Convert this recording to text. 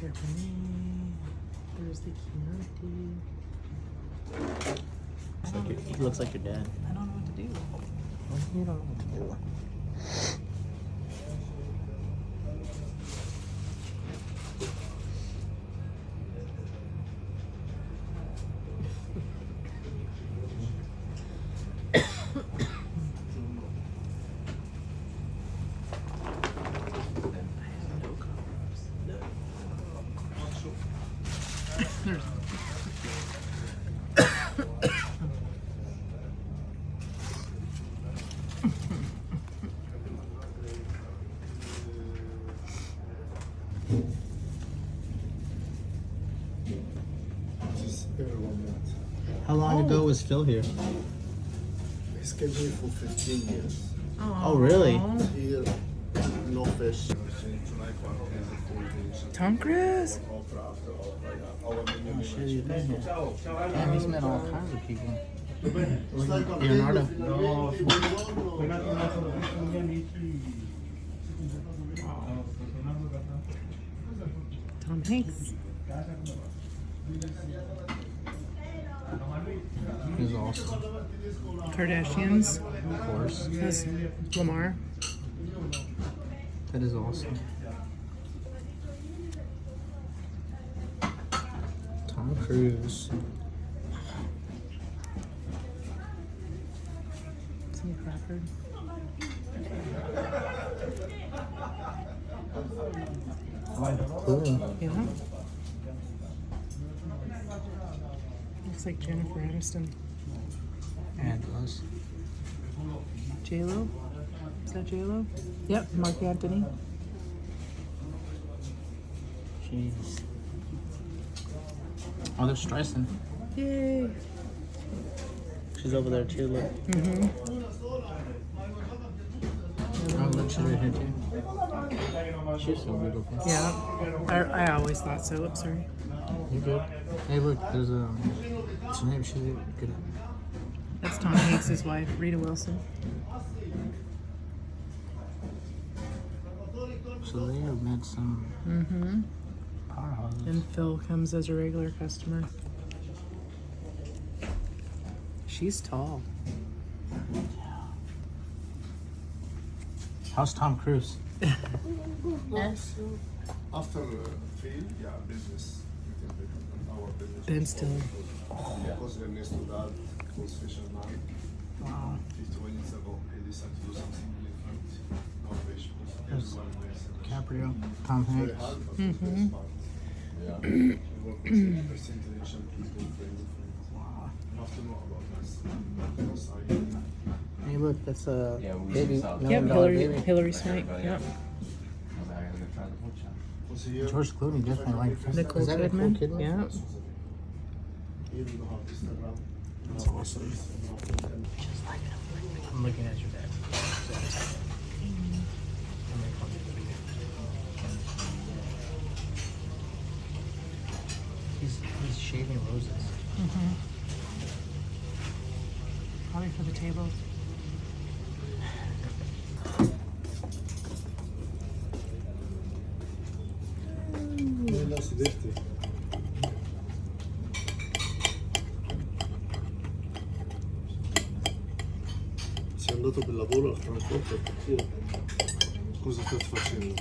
Chardonnay. There's the Chianti. He looks like your dad. I don't know what to do. You don't know what to do. How long ago was Phil here? He's been here for 15 years. Oh, really? Here, no fish. Tom Cruise. Oh, shit, he's been here. Damn, he's met all kinds of people. Leonardo. Tom Hanks. He's awesome. Kardashians. Of course. That's Lamar. That is awesome. Tom Cruise. Cindy Crawford. Clooney. Yeah. Looks like Jennifer Aniston. And us. J-Lo? Is that J-Lo? Yep, Mark Anthony. Jeez. Oh, they're stressing. Yay. She's over there too, look. Mm-hmm. Oh, look, she's right here too. She's so beautiful. Yeah. I always thought so. Oops, sorry. You good? Hey, look, there's a. So maybe she's good at. That's Tom Hanks' wife, Rita Wilson. So they have met some Mm-hmm. powerhouses. And Phil comes as a regular customer. She's tall. How's Tom Cruise? After field, yeah, business. Our business. Ben Stiller. Because we're next to that, was fisherman. Wow. 50 years ago, he decided to do something different. No fish. There's Everyone wears it. DiCaprio, Tom Very Hanks. hard, but Mm-hmm. it's fun. Yeah. We work with intelligent people, very different. Wow. You have to know about us. Because Hey, look, that's a baby. Yep, $1,000,000 baby. Hillary Swank. Yep. was here. George Clooney definitely like that. Nicole Is that Kidman. Nicole Kidman? Yeah. Here we have Instagram. That's awesome. I'm looking at your dad. He's shaving roses. Mm-hmm. Probably for the table. Nella si veste. Sei andato per lavoro al Francoforte? Sì. Cosa stai facendo?